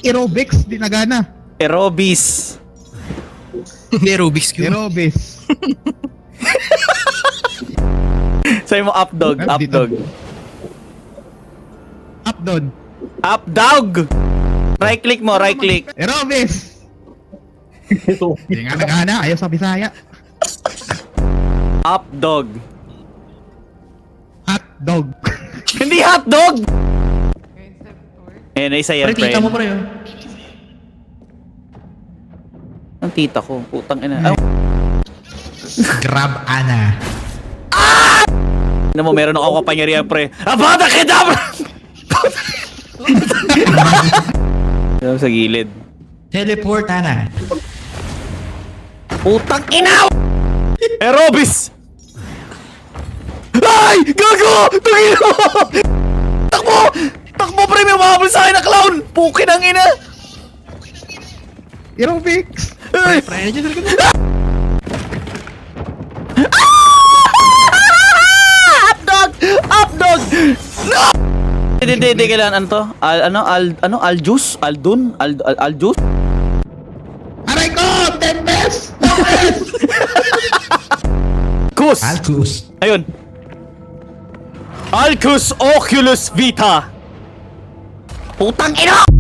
Aerobics, di nagana. Aerobis. Hindi, Rubik's Cube. Aerobis. Sabi mo updog, Ah, dito. updog. Up down. Updog! Right click mo, right click. Aerobis. Di nga nagana, ayaw sa Bisaya. Updog. Hot dog. Hindi hotdog! Eh, isa yan, Pre, tita mo pre. pre. Ang tita ko, putang ina. Grab Ana. Ano mo, meron ako kapangyarihan, pre. Abada kedabra! Ano sa gilid. Teleport, Ana. Putang ina! Aerobis! Ay! Gago! Tungin mo! Takbo! Takbo, pre! May mahabol sa akin na clown! Pukin ang ina! Aerobics. Ay! Pre, nandiyan talaga na. Updog! Updog! No! Hindi, kailangan ano to? Aljus? Aldun? Aljus? Aray ko! Tempest! Kus! Alcus. Ayun! Alcus Oculus Vita! Putang ina!